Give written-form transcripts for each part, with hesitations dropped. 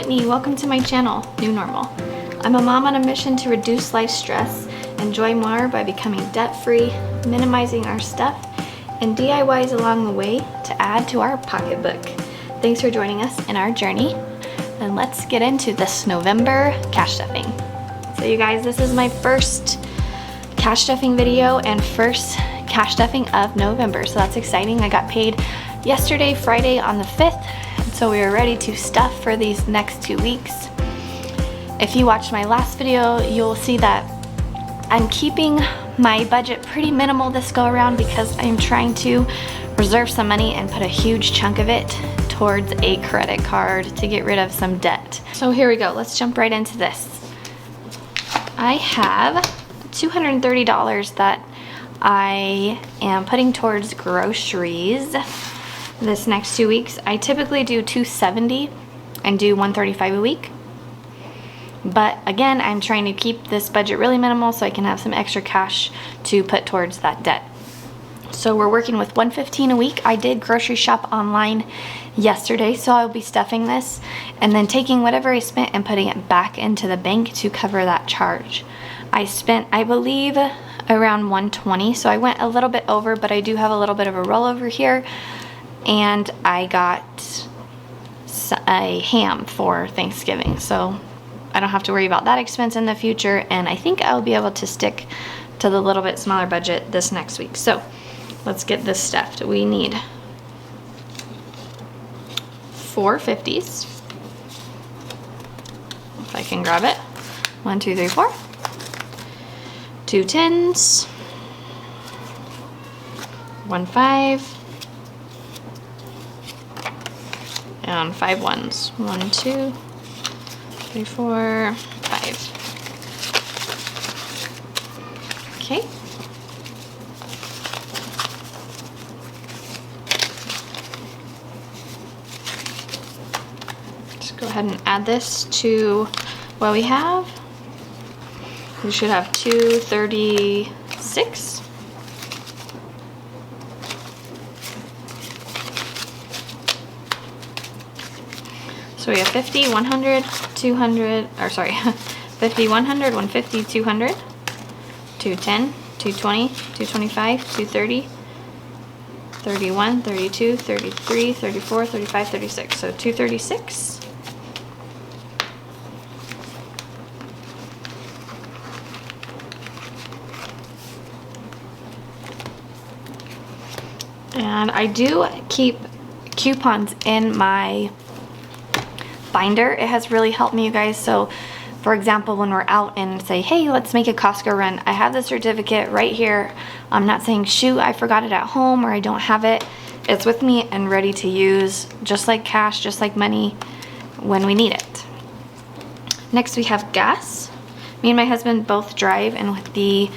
Whitney. Welcome to my channel, New Normal. I'm a mom on a mission to reduce life stress, enjoy more by becoming debt-free, minimizing our stuff, and DIYs along the way to add to our pocketbook. Thanks for joining us in our journey, and let's get into this November cash stuffing. So you guys, this is my first cash stuffing video and first cash stuffing of November, so that's exciting. I got paid yesterday, Friday on the 5th, and so we are ready to stuff for these next 2 weeks. If you watched my last video, you'll see that I'm keeping my budget pretty minimal this go around because I'm trying to reserve some money and put a huge chunk of it towards a credit card to get rid of some debt. So here we go, let's jump right into this. I have $230 that I am putting towards groceries this next 2 weeks. I typically do $270 and do $135 a week. But again, I'm trying to keep this budget really minimal so I can have some extra cash to put towards that debt. So we're working with $115 a week. I did grocery shop online yesterday, so I'll be stuffing this and then taking whatever I spent and putting it back into the bank to cover that charge. I spent, I believe, around $120, so I went a little bit over, but I do have a little bit of a rollover here. And I got a ham for Thanksgiving, so I don't have to worry about that expense in the future, and I think I'll be able to stick to the little bit smaller budget this next week. So let's get this stuffed. We need 4 50s, if I can grab it. 1, 2, 3, 4. 2 10s, 1 5, and 5 ones. 1, 2, 3, 4, 5. Okay. Just go ahead and add this to what we have. We should have 236. So we have 50, 100, 200, or sorry, 50, 100, 150, 200, 210, 220, 225, 230, 31, 32, 33, 34, 35, 36. So 236. And I do keep coupons in my binder. It has really helped me, you guys. So for example, when we're out and say, hey, let's make a Costco run, I have the certificate right here. I'm not saying, shoot, I forgot it at home or I don't have it. It's with me and ready to use, just like cash, just like money, when we need it. Next we have gas. Me and my husband both drive, and with the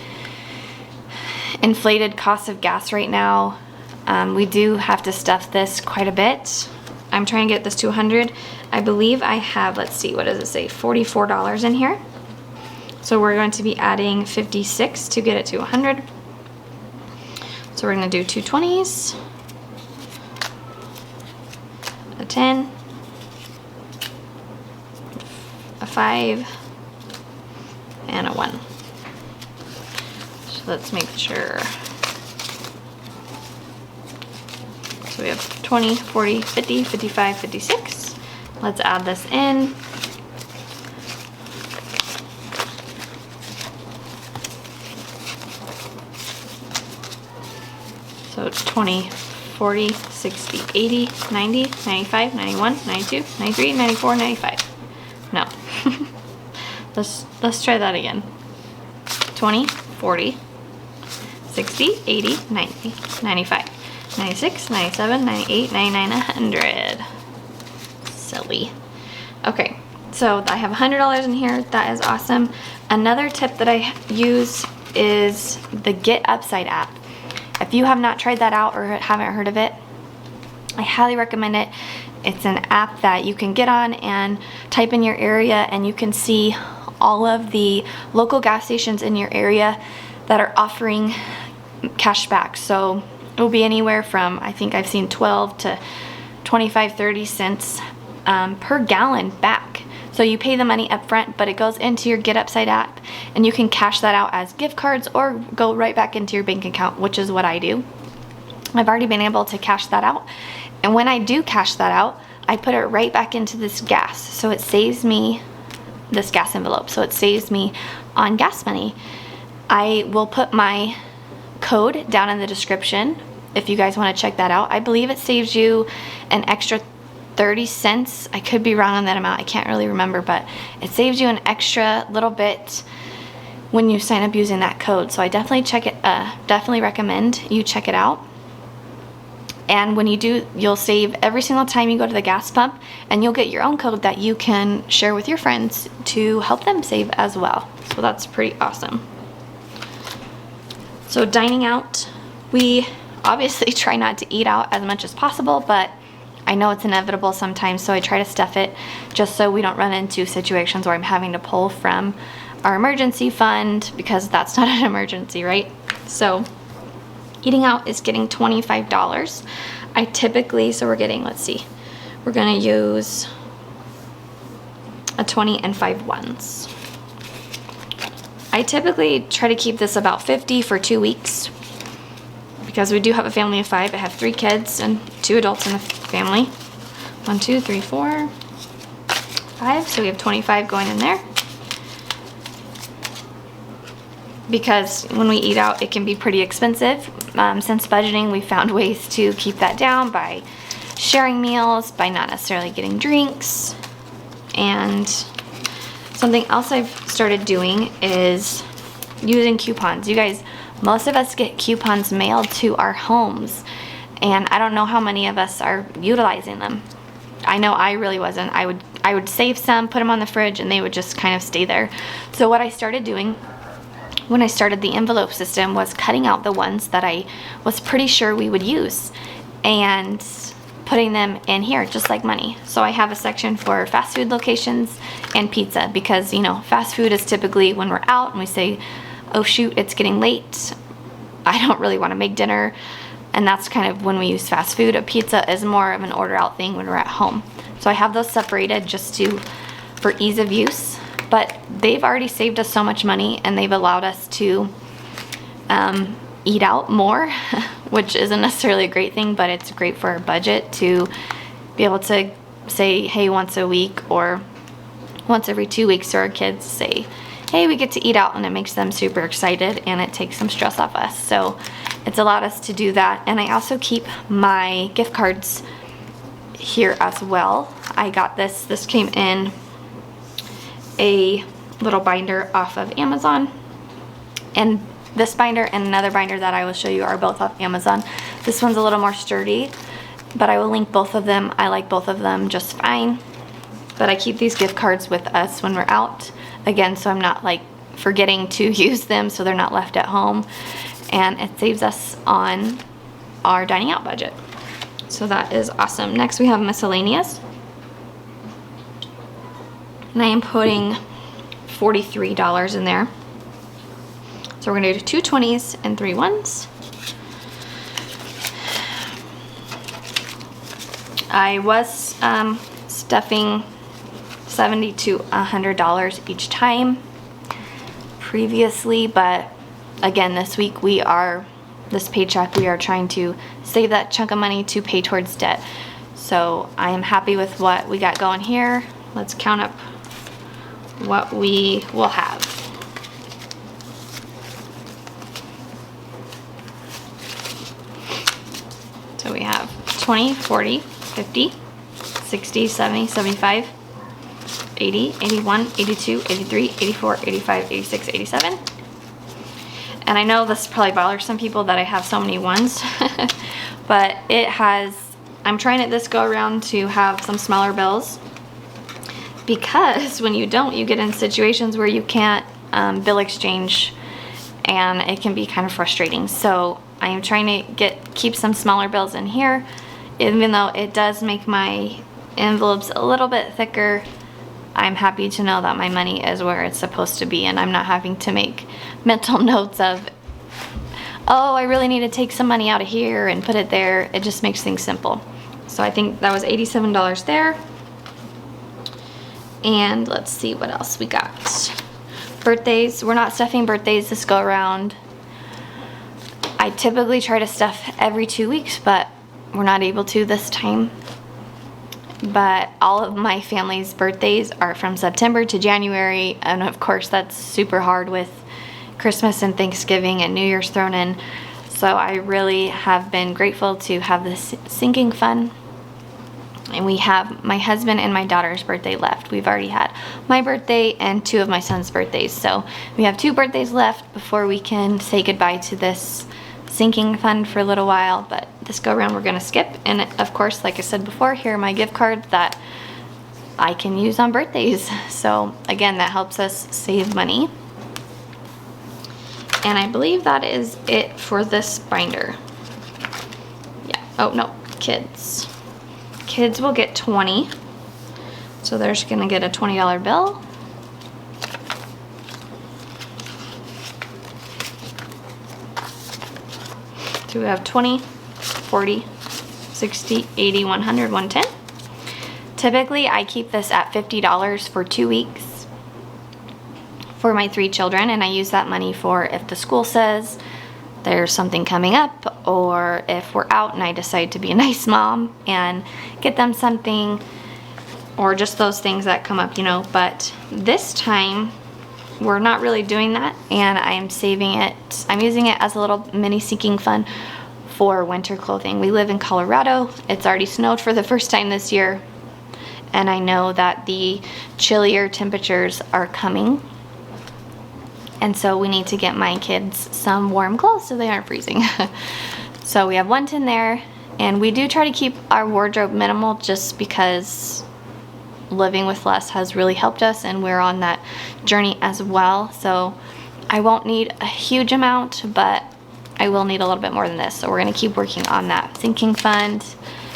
inflated cost of gas right now, we do have to stuff this quite a bit. I'm trying to get this to 100. I believe I have, let's see, what does it say, $44 in here. So we're going to be adding 56 to get it to 100. So we're going to do 2 20s, a 10, a 5, and a 1. So let's make sure. So we have 20, 40, 50, 55, 56. Let's add this in. So it's 20, 40, 60, 80, 90, 95, 91, 92, 93, 94, 95. No. Let's try that again. 20, 40, 60, 80, 90, 95. 96, 97, 98, 99, 100. Silly. Okay, so I have $100 in here. That is awesome. Another tip that I use is the Get Upside app. If you have not tried that out or haven't heard of it, I highly recommend it. It's an app that you can get on and type in your area, and you can see all of the local gas stations in your area that are offering cash back. So it will be anywhere from, I think I've seen 12 to 25, 30 cents per gallon back. So you pay the money up front, but it goes into your Get Upside app, and you can cash that out as gift cards or go right back into your bank account, which is what I do. I've already been able to cash that out. And when I do cash that out, I put it right back into this gas. So it saves me this gas envelope. So it saves me on gas money. I will put my code down in the description if you guys want to check that out. I believe it saves you an extra 30 cents. I could be wrong on that amount. I can't really remember, but it saves you an extra little bit when you sign up using that code. So I definitely definitely recommend you check it out. And when you do, you'll save every single time you go to the gas pump, and you'll get your own code that you can share with your friends to help them save as well. So that's pretty awesome. So dining out, we obviously try not to eat out as much as possible, but I know it's inevitable sometimes, so I try to stuff it just so we don't run into situations where I'm having to pull from our emergency fund, because that's not an emergency, right? So eating out is getting $25. I typically, so we're getting, let's see, we're gonna use a 20 and 5 ones. I typically try to keep this about 50 for 2 weeks, because we do have a family of 5. I have 3 kids and 2 adults in the family. 1, 2, 3, 4, 5. So we have 25 going in there. Because when we eat out, it can be pretty expensive. Since budgeting, we found ways to keep that down by sharing meals, by not necessarily getting drinks. And something else I've started doing is using coupons. You guys, most of us get coupons mailed to our homes, and I don't know how many of us are utilizing them. I know I really wasn't. I would save some, put them on the fridge, and they would just kind of stay there. So what I started doing when I started the envelope system was cutting out the ones that I was pretty sure we would use and putting them in here, just like money. So I have a section for fast food locations and pizza, because, you know, fast food is typically when we're out and we say, oh shoot, it's getting late, I don't really want to make dinner, and that's kind of when we use fast food. A pizza is more of an order out thing when we're at home. So I have those separated just for ease of use, but they've already saved us so much money, and they've allowed us to eat out more, which isn't necessarily a great thing, but it's great for our budget to be able to say, hey, once a week or once every 2 weeks to our kids, say, hey, we get to eat out, and it makes them super excited, and it takes some stress off us. So it's allowed us to do that. And I also keep my gift cards here as well. I got this came in a little binder off of Amazon, and this binder and another binder that I will show you are both off Amazon. This one's a little more sturdy, but I will link both of them. I like both of them just fine, but I keep these gift cards with us when we're out, again, so I'm not like forgetting to use them, so they're not left at home, and it saves us on our dining out budget. So that is awesome. Next we have miscellaneous, and I am putting $43 in there. So we're gonna do 2 20s and 3 1s. I was stuffing $70 to $100 each time previously, but again, this week this paycheck, we are trying to save that chunk of money to pay towards debt. So I am happy with what we got going here. Let's count up what we will have. So we have 20, 40, 50, 60, 70, 75, 80, 81, 82, 83, 84, 85, 86, 87. And I know this probably bothers some people that I have so many ones, but I'm trying it this go around to have some smaller bills, because when you don't, you get in situations where you can't bill exchange, and it can be kind of frustrating. So I am trying to keep some smaller bills in here, even though it does make my envelopes a little bit thicker. I'm happy to know that my money is where it's supposed to be, and I'm not having to make mental notes of, oh, I really need to take some money out of here and put it there. It just makes things simple. So I think that was $87 there. And let's see what else we got. Birthdays. We're not stuffing birthdays this go around. I typically try to stuff every 2 weeks, but we're not able to this time. But all of my family's birthdays are from September to January, and of course that's super hard with Christmas and Thanksgiving and New Year's thrown in. So I really have been grateful to have this sinking fund. And we have my husband and my daughter's birthday left. We've already had my birthday and 2 of my son's birthdays. So we have 2 birthdays left before we can say goodbye to this sinking fund for a little while. But this go around we're gonna skip. And of course, like I said before, here are my gift cards that I can use on birthdays. So again, that helps us save money. And I believe that is it for this binder. Yeah, oh no, kids. Kids will get 20. So they're just gonna get a $20 bill. So we have 20, 40, 60, 80, 100, 110. Typically, I keep this at $50 for 2 weeks for my 3 children, and I use that money for if the school says there's something coming up, or if we're out and I decide to be a nice mom and get them something, or just those things that come up, you know. But this time, we're not really doing that, and I am saving it. I'm using it as a little mini sinking fund for winter clothing. We live in Colorado. It's already snowed for the first time this year, and I know that the chillier temperatures are coming, and so we need to get my kids some warm clothes so they aren't freezing. So we have 110 there, and we do try to keep our wardrobe minimal just because living with less has really helped us, and we're on that journey as well. So I won't need a huge amount, but I will need a little bit more than this. So we're gonna keep working on that sinking fund,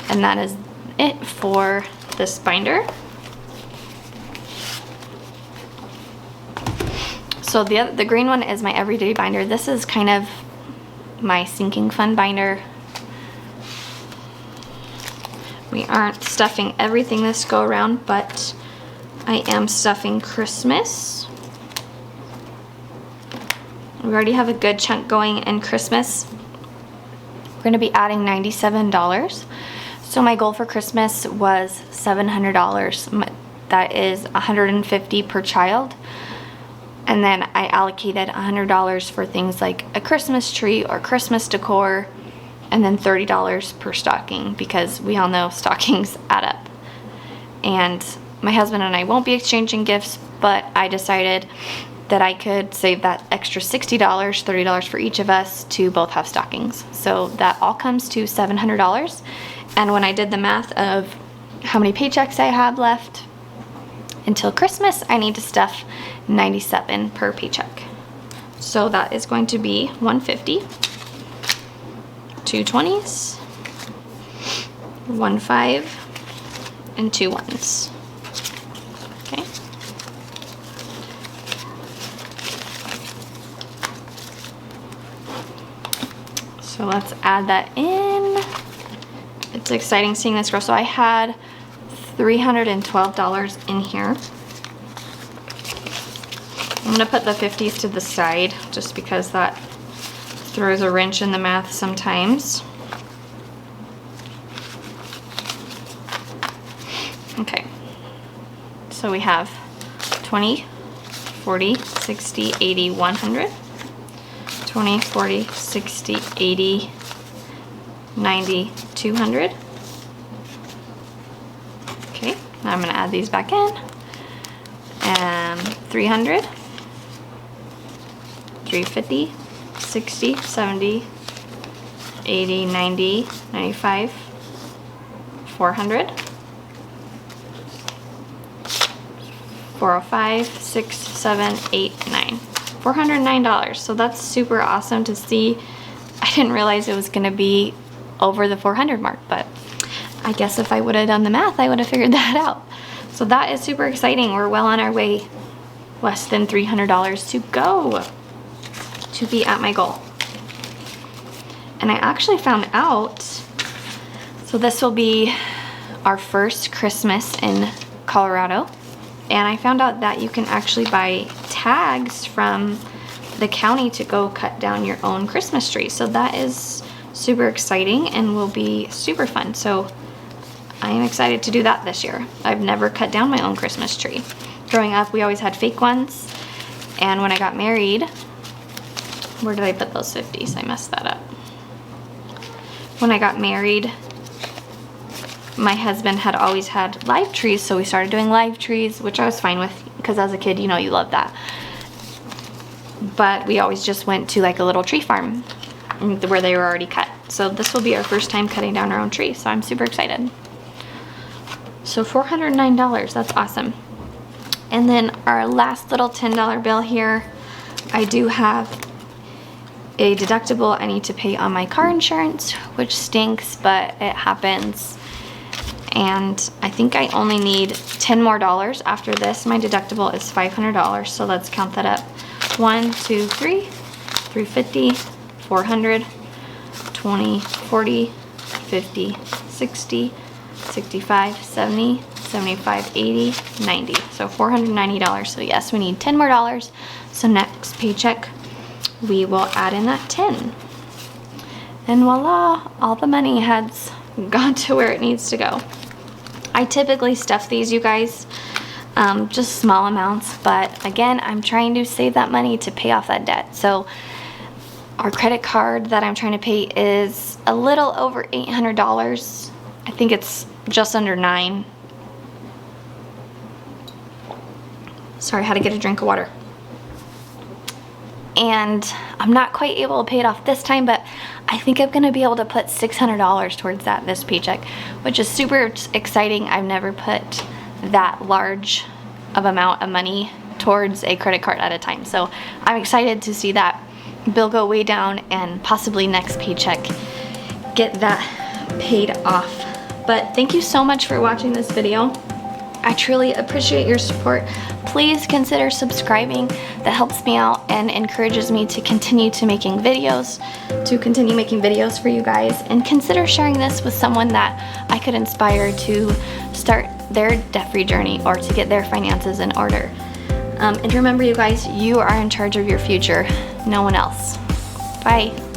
and that is it for this binder. So the green one is my everyday binder. This is kind of my sinking fund binder. We aren't stuffing everything this go around, but I am stuffing Christmas. We already have a good chunk going in Christmas. We're gonna be adding $97. So my goal for Christmas was $700. That is $150 per child. And then I allocated $100 for things like a Christmas tree or Christmas decor, and then $30 per stocking, because we all know stockings add up. And my husband and I won't be exchanging gifts, but I decided that I could save that extra $60, $30 for each of us to both have stockings. So that all comes to $700. And when I did the math of how many paychecks I have left until Christmas, I need to stuff 97 per paycheck. So that is going to be 150. 2 20s, 1 5, and 2 1s. Okay. So let's add that in. It's exciting seeing this grow. So I had $312 in here. I'm gonna put the 50s to the side just because that throws a wrench in the math sometimes. Okay, so we have 20, 40, 60, 80, 100, 20, 40, 60, 80, 90, 200. Okay, now I'm gonna add these back in. 300, 350, 60, 70, 80, 90, 95, 400, 405, 6, 7, 8, 9. $409. So that's super awesome to see. I didn't realize it was gonna be over the 400 mark, but I guess if I would have done the math, I would have figured that out. So that is super exciting. We're well on our way. Less than $300 to go to be at my goal. And I actually found out, so this will be our first Christmas in Colorado. and I found out that you can actually buy tags from the county to go cut down your own Christmas tree. So that is super exciting and will be super fun. So I am excited to do that this year. I've never cut down my own Christmas tree. Growing up, we always had fake ones. And when I got married, where did I put those 50s? I messed that up. When I got married, my husband had always had live trees, so we started doing live trees, which I was fine with, because as a kid, you know, you love that. But we always just went to like a little tree farm where they were already cut. So this will be our first time cutting down our own tree, so I'm super excited. So $409, that's awesome. And then our last little $10 bill here, I do have a deductible I need to pay on my car insurance, which stinks, but it happens. And I think I only need $10 more after this. My deductible is $500, so let's count that up. 1, 2, 3, 350, 400, 20, 40, 50, 60, 65, 70, 75, 80, 90. So $490. So yes, we need $10 more. So next paycheck, we will add in that 10. And voila, all the money has gone to where it needs to go. I typically stuff these, you guys, just small amounts, but again, I'm trying to save that money to pay off that debt. So our credit card that I'm trying to pay is a little over $800. I think it's just under 9. Sorry, I had to get a drink of water. And I'm not quite able to pay it off this time, but I think I'm gonna be able to put $600 towards that this paycheck, which is super exciting. I've never put that large of amount of money towards a credit card at a time. So I'm excited to see that bill go way down and possibly next paycheck get that paid off. But thank you so much for watching this video. I truly appreciate your support. Please consider subscribing. That helps me out and encourages me to continue making videos for you guys. And consider sharing this with someone that I could inspire to start their debt-free journey or to get their finances in order. And remember, you guys, you are in charge of your future, no one else. Bye.